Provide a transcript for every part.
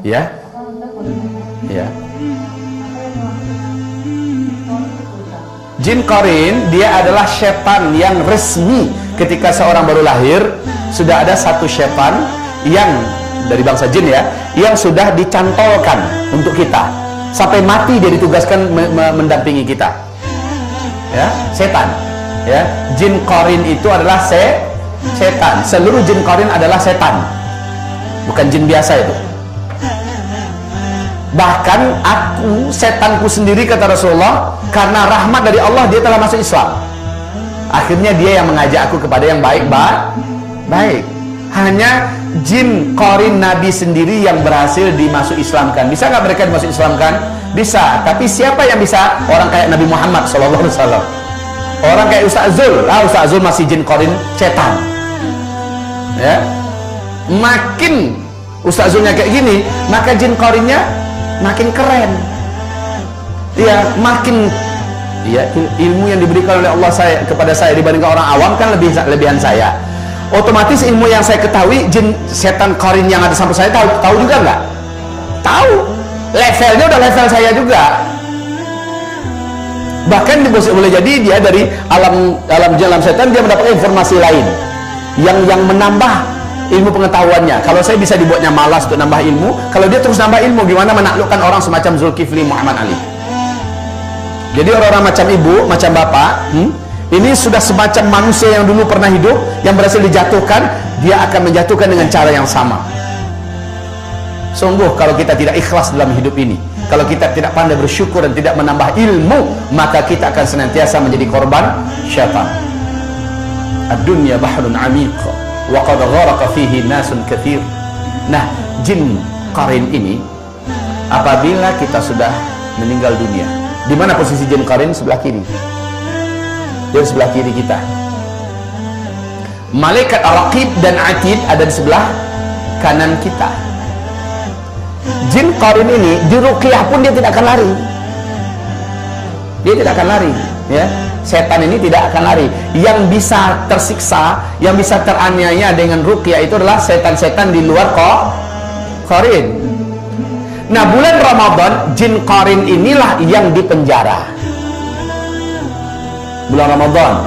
Ya, ya. Jin Qarin dia adalah setan yang resmi. Ketika seorang baru lahir, sudah ada satu setan yang dari bangsa jin ya, yang sudah dicantolkan untuk kita. Sampai mati dia ditugaskan mendampingi kita. Ya, setan. Ya, Jin Qarin itu adalah setan. Seluruh Jin Qarin adalah setan. Bukan jin biasa itu. Bahkan aku, setanku sendiri, kata Rasulullah, karena rahmat dari Allah dia telah masuk Islam. Akhirnya dia yang mengajak aku kepada yang baik. Hanya jin Qarin Nabi sendiri yang berhasil dimasuk Islamkan. Bisa nggak mereka dimasuk Islamkan? Bisa. Tapi siapa yang bisa? Orang kayak Nabi Muhammad SAW. Orang kayak Ustaz Zul. Ustaz Zul masih jin Qarin setan. Ya. Makin Ustaz Zulnya kayak gini, maka jin Qarinnya makin keren. Ya, makin ya, ilmu yang diberikan oleh Allah kepada saya dibandingkan orang awam kan lebihan saya. Otomatis ilmu yang saya ketahui, jin setan Qarin yang ada sampai saya tahu juga nggak? Tahu. Levelnya udah level saya juga. Bahkan boleh jadi dia dari alam setan dia mendapatkan informasi lain yang menambah ilmu pengetahuannya. Kalau saya bisa dibuatnya malas untuk nambah ilmu, kalau dia terus nambah ilmu, gimana menaklukkan orang semacam Zulkifli Muhammad Ali. Jadi orang-orang macam ibu, macam bapak, ini sudah semacam manusia yang dulu pernah hidup, yang berhasil dijatuhkan, dia akan menjatuhkan dengan cara yang sama. Sungguh kalau kita tidak ikhlas dalam hidup ini, kalau kita tidak pandai bersyukur dan tidak menambah ilmu, maka kita akan senantiasa menjadi korban syaitan. Ad-dunya bahrun amiq wa qad gharaqa fihi nasun katsir. Nah, jin Qarin ini apabila kita sudah meninggal dunia, di mana posisi jin Qarin? Sebelah kiri. Dia di sebelah kiri kita. Malaikat Raqib dan Atid ada di sebelah kanan kita. Jin Qarin ini di ruqyah pun dia tidak akan lari. Dia tidak akan lari, ya. Setan ini tidak akan lari. Yang bisa tersiksa, yang bisa teraniaya dengan ruqyah itu adalah setan-setan di luar Qarin. Nah, bulan Ramadan jin Qarin inilah yang dipenjara. Bulan Ramadan.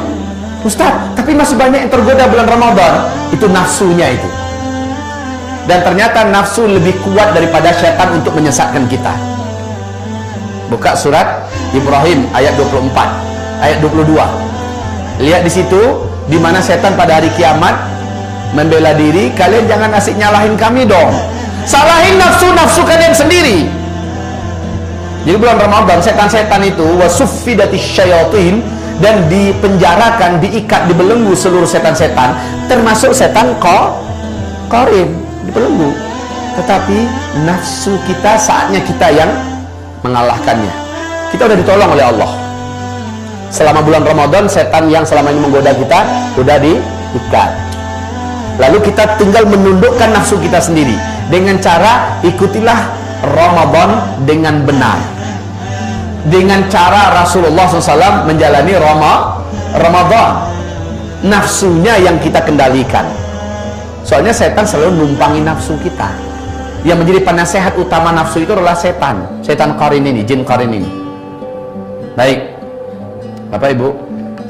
Ustaz, tapi masih banyak yang tergoda bulan Ramadan. Itu nafsunya itu. Dan ternyata nafsu lebih kuat daripada setan untuk menyesatkan kita. Buka surat Ibrahim ayat 24, ayat 22. Lihat di situ, di mana setan pada hari kiamat membela diri. Kalian jangan asik nyalahin kami dong. Salahin nafsu kalian sendiri. Jadi bulan Ramadan setan-setan itu wasuffidatis syayatin, dan dipenjarakan, diikat, dibelenggu seluruh setan-setan, termasuk setan Qarin, dibelenggu. Tetapi nafsu kita saatnya kita yang mengalahkannya. Kita udah ditolong oleh Allah. Selama bulan Ramadan setan yang selama ini menggoda kita sudah diikat. Lalu kita tinggal menundukkan nafsu kita sendiri dengan cara ikutilah Ramadan dengan benar, dengan cara Rasulullah SAW menjalani Ramadan. Nafsunya yang kita kendalikan. Soalnya setan selalu numpangi nafsu kita. Yang menjadi penasehat utama nafsu itu adalah setan Qarin ini, jin Qarin ini. Baik, Bapak Ibu,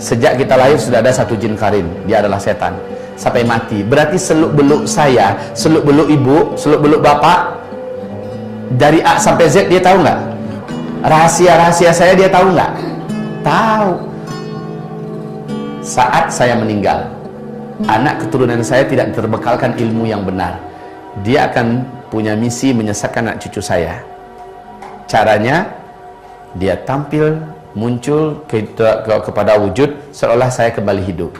sejak kita lahir sudah ada satu jin Qarin, dia adalah setan sampai mati. Berarti seluk beluk saya, seluk beluk ibu, seluk beluk bapak, dari A sampai Z dia tahu nggak? Rahasia-rahasia saya dia tahu nggak? Tahu. Saat saya meninggal, anak keturunan saya tidak terbekalkan ilmu yang benar, dia akan punya misi menyesatkan anak cucu saya. Caranya dia tampil, muncul kepada wujud seolah saya kembali hidup.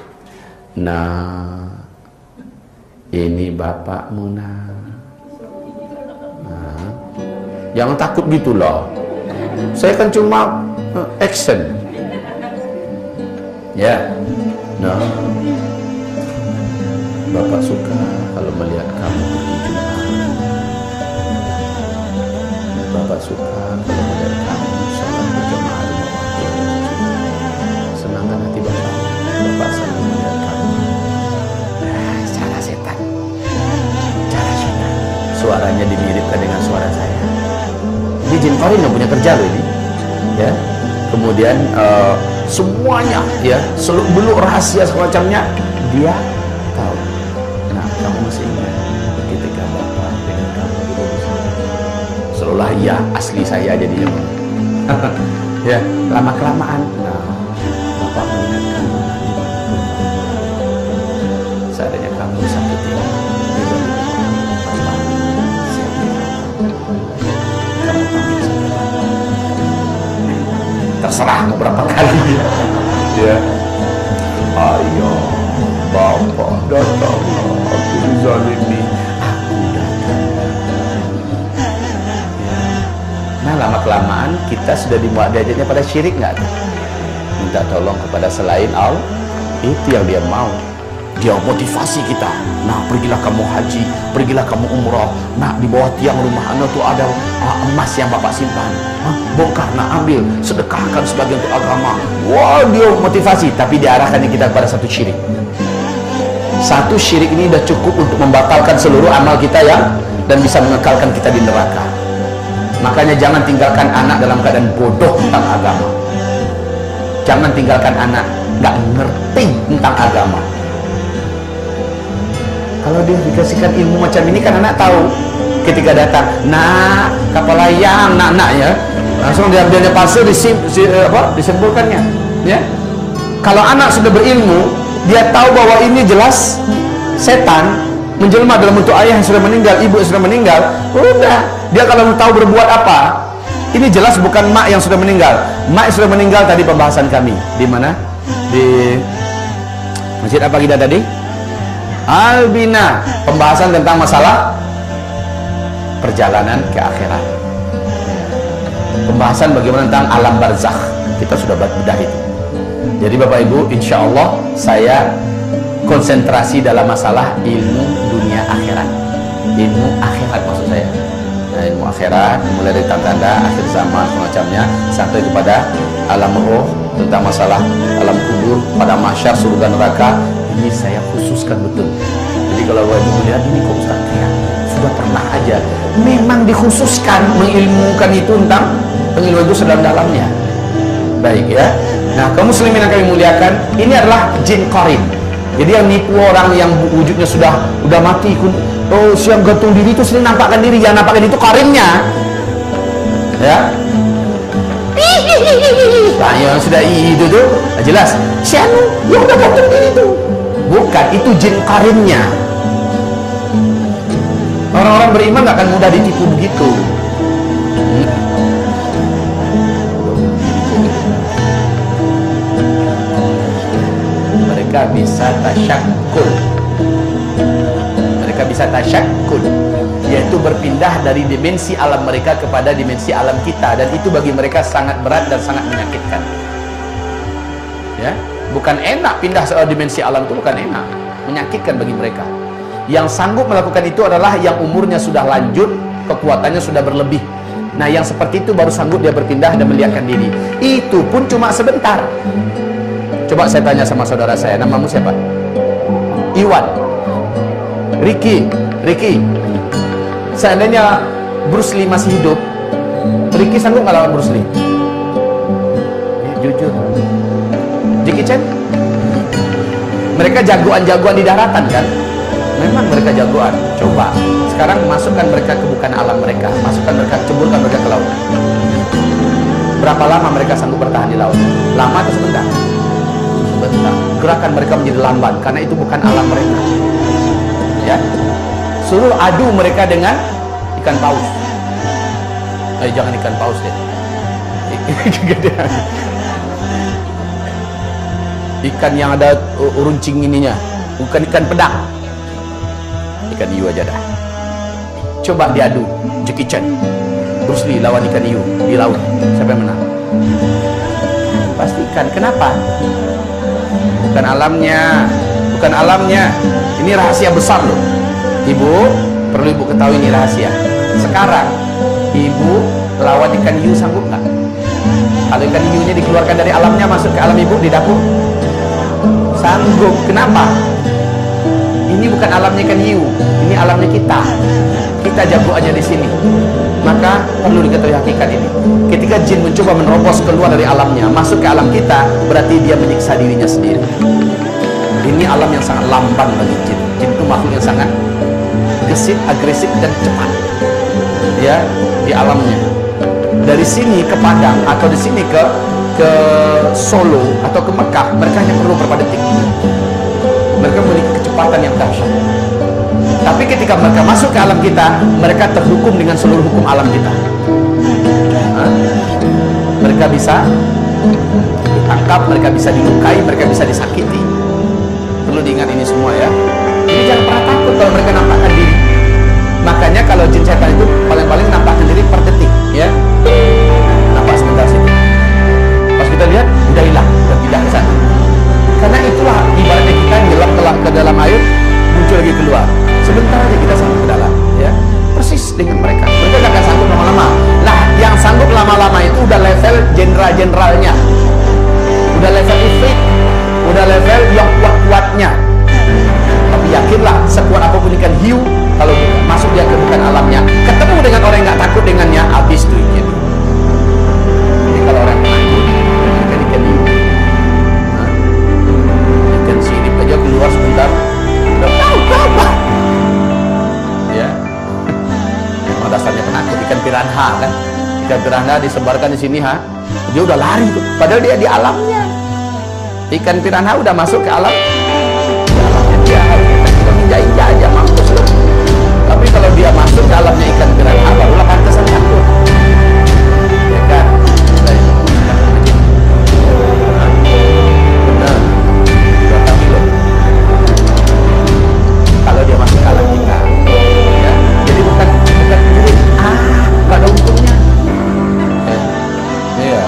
Nah, ini bapakmu nah. Nah, jangan takut gitulah. Saya kan cuma action. Ya. Nah, Bapak suka kalau melihat kamu pergi Jumat. Bapak suka kalau melihat kamu sholat berjamaah di masjid. Senangkan hati Bapak. Bapak senang melihat kamu. Nah, cara setan. Cara setan. Suaranya dimiripkan dengan suara saya. Ini jin qarin yang punya kerja loh ini. Ya. Kemudian semuanya ya, seluk-beluk rahasia semacamnya dia tahu. Nah, kamu masih ingat ketika Bapak dengan kamu dulu bersama? Seolah ya asli saya jadinya. Ya, lama-kelamaan. Nah, Bapak mengingat kamu seadanya kamu sakit ini. Kamu panggil saya. Terserah mau berapa kali. Ya. Ayo, Bapak datang. Aku dizalimi. Aku datang. Ya. Nah, lama-kelamaan kita sudah diajaknya pada syirik nggak? Minta tolong kepada selain Allah. Itu yang dia mau. Dia motivasi kita. Nah, pergilah kamu haji, pergilah kamu umrah. Nah, di bawah tiang rumah anda tuh ada emas yang Bapak simpan. Bongkar, nah ambil, sedekahkan sebagian untuk agama. Wah, dia motivasi, tapi diarahkannya kita kepada satu syirik. Satu syirik ini sudah cukup untuk membatalkan seluruh amal kita ya, dan bisa mengekalkan kita di neraka. Makanya jangan tinggalkan anak dalam keadaan bodoh tentang agama. Jangan tinggalkan anak nggak ngerti tentang agama. Kalau dia dikasihkan ilmu macam ini kan anak tahu. Ketika datang, nak kapal layang, nak ya, langsung diambilnya pasir, disimpulkannya. Ya, kalau anak sudah berilmu, dia tahu bahwa ini jelas setan menjelma dalam bentuk ayah yang sudah meninggal, ibu yang sudah meninggal. Udah, dia kalau tahu berbuat apa, ini jelas bukan mak yang sudah meninggal. Mak yang sudah meninggal tadi pembahasan kami di mana? Di masjid apa kita tadi? Al-Bina, pembahasan tentang masalah perjalanan ke akhirat. Pembahasan bagaimana tentang alam barzakh. Kita sudah bedah itu. Jadi Bapak Ibu, insya Allah saya konsentrasi dalam masalah ilmu dunia akhirat. Ilmu akhirat maksud saya. Nah, ilmu akhirat mulai dari tanda-tanda akhir zaman semacamnya sampai kepada alam roh, tentang masalah alam kubur, pada mahsyar, surga neraka. Ini saya khususkan betul. Jadi kalau Bapak Ibu melihat ini kok Ustaz ya sudah pernah aja, memang dikhususkan mengilmukan itu tentang pengilmuan itu sedalam-dalamnya. Baik ya. Nah, kaum muslimin yang kami muliakan, ini adalah jin qarin. Jadi yang nipu orang yang wujudnya sudah mati, oh siang gantung diri itu sering nampakkan diri, yang nampakkan itu qarinnya. Ya. Nah, yang sudah itu tuh jelas si anu yang udah gantung diri itu. Bukan, itu jin qarinnya. Orang-orang beriman gak akan mudah ditipu begitu. Mereka bisa tasyakkul. Mereka bisa tasyakkul, yaitu berpindah dari dimensi alam mereka kepada dimensi alam kita, dan itu bagi mereka sangat berat dan sangat menyakitkan. Ya, bukan enak pindah soal dimensi alam itu, bukan enak, menyakitkan bagi mereka. Yang sanggup melakukan itu adalah yang umurnya sudah lanjut, kekuatannya sudah berlebih. Nah, yang seperti itu baru sanggup dia berpindah dan melihatkan diri. Itu pun cuma sebentar. Coba saya tanya sama saudara saya, namamu siapa? Iwan. Ricky. Seandainya Bruce Lee masih hidup, Ricky sanggup nggak lawan Bruce Lee? Jujur. Jackie Chan? Mereka jagoan-jagoan di daratan kan? Memang mereka jagoan. Coba sekarang masukkan mereka ke bukan alam mereka, masukkan mereka, ceburkan mereka ke laut. Berapa lama mereka sanggup bertahan di laut? Lama atau sebentar? Sebentar. Gerakan mereka menjadi lamban karena itu bukan alam mereka. Ya, suruh adu mereka dengan ikan paus. Jangan ikan paus deh. ikan yang ada runcing ininya, bukan ikan pedang, ikan hiu aja dah. Coba diadu, Jackie Chan, Bruce Lee lawan ikan hiu di laut, siapa yang menang? Pasti ikan. Kenapa? Bukan alamnya, bukan alamnya. Ini rahasia besar loh. Ibu, perlu ibu ketahui ini rahasia. Sekarang ibu lawan ikan hiu sanggup nggak? Kalau ikan hiunya dikeluarkan dari alamnya masuk ke alam ibu di dapur, sanggup. Kenapa? Ini bukan alamnya ikan hiu, ini alamnya kita. Kita jago aja di sini. Maka perlu diketahui hakikat ini. Ketika jin mencoba menerobos keluar dari alamnya masuk ke alam kita, berarti dia menyiksa dirinya sendiri. Ini alam yang sangat lamban bagi jin. Jin itu makhluk yang sangat gesit, agresif dan cepat. Ya, di alamnya. Dari sini ke Padang atau di sini ke Solo atau ke Mekah, mereka hanya perlu beberapa detik. Mereka memiliki kecepatan yang dahsyat. Tapi ketika mereka masuk ke alam kita, mereka terhukum dengan seluruh hukum alam kita. Mereka bisa ditangkap, mereka bisa dilukai, mereka bisa disakiti. Perlu diingat ini semua ya. Jadi jangan pernah takut kalau mereka nampakkan diri. Makanya kalau jin setan itu paling-paling nampakkan diri per detik, ya. Nampak sebentar situ. Pas kita lihat, udah hilang, udah pindah ke sana. Karena itulah ibaratnya kita nyelam ke dalam air, muncul lagi keluar. Sebentar aja kita sanggup ke dalam, ya. Persis dengan mereka. Mereka tidak akan sanggup lama-lama. Nah, yang sanggup lama-lama itu udah level jenderal-jenderalnya, udah level ifrit, udah level yang kuat-kuatnya. Tapi yakinlah, sekuat apapun ikan hiu, kalau masuk dia ke bukan alamnya, ketemu dengan orang yang nggak takut dengannya, habis tuh ikan. Jadi kalau orang takut dengan ikan hiu, ikan sirip aja keluar sebentar, udah apa? Ya, memang dasarnya penakut. Ikan piranha kan, ikan piranha disebarkan di sini, dia udah lari tuh, padahal dia di alamnya. Ikan piranha udah masuk ke alam, di alamnya dia harus kita injak-injak aja mampus loh. Tapi kalau dia masuk ke alamnya ikan piranha, barulah pantesan takut. Ya kan? Benar. Berapa kilo? Kalau dia masuk ke alam kita, ya. Jadi bukan jadi nggak ada untungnya. Iya.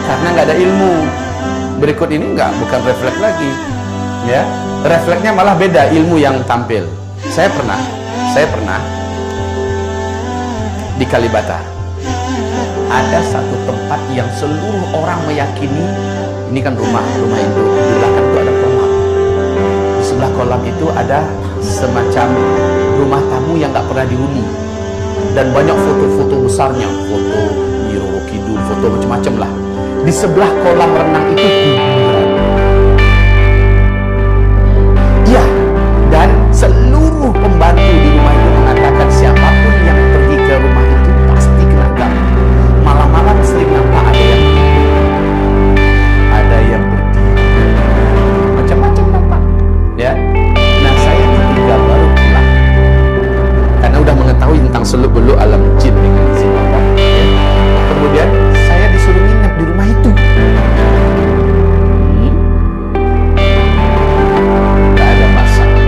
Karena nggak ada ilmu. Berikut ini bukan refleks lagi, ya. Refleksnya malah beda, ilmu yang tampil. Saya pernah di Kalibata. Ada satu tempat yang seluruh orang meyakini ini kan rumah induk. Di belakang itu ada kolam. Di sebelah kolam itu ada semacam rumah tamu yang nggak pernah dihuni. Dan banyak foto-foto besarnya, foto Nyi Roro Kidul, foto macam-macam lah. Di sebelah kolam renang itu kuburan. Ya, dan seluruh pembantu di rumah itu mengatakan siapapun yang pergi ke rumah itu pasti kena ganggu. Malam-malam sering nampak ada yang berdiri, macam-macam nampak. Ya, nah saya ditinggal baru pulang karena udah mengetahui tentang seluk-beluk alam jin dengan izin Allah. Ya. Kemudian saya disuruh nginep di rumah itu. Gak ada masalah.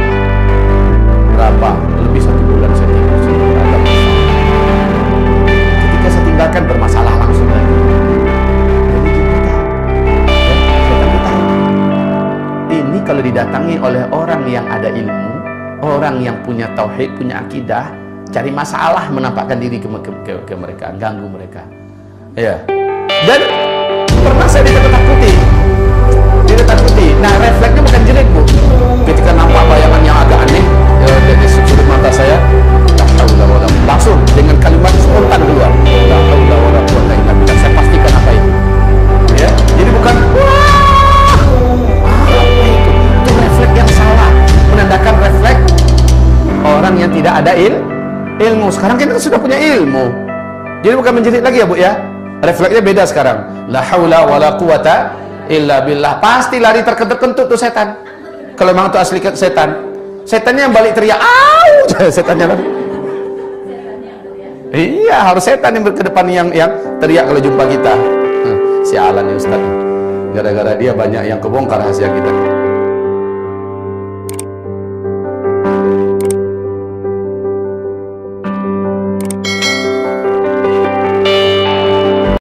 Berapa? Lebih 1 bulan saya tinggal sini. Gak ada masalah. Ketika saya tinggalkan bermasalah langsung lagi. Jadi kita tahu. Ya, saya tahu. Ini kalau didatangi oleh orang yang ada ilmu, orang yang punya tauhid, punya akidah, cari masalah menampakkan diri ke mereka, ganggu mereka. Ya. Dan pernah saya ditakuti. Nah, refleksnya bukan jelek, Bu. Ketika nampak bayangan yang agak aneh dari sudut mata saya, langsung dengan kalimat spontan keluar. Saya pastikan apa itu. Ya. Jadi bukan apa itu? Itu refleks yang salah. Menandakan refleks orang yang tidak ada ilmu. Sekarang kita sudah punya ilmu. Jadi bukan menjerit lagi ya, Bu ya. Refleksnya beda sekarang. La haula wala quwata illa billah. Pasti lari terkentut-kentut tuh setan. Kalau memang itu asli setan. Setannya yang balik teriak, "Au!" Setannya kan. Iya, harus setan yang ke depan yang teriak kalau jumpa kita. Sialan ya Ustaz. gara-gara dia banyak yang kebongkar rahasia kita.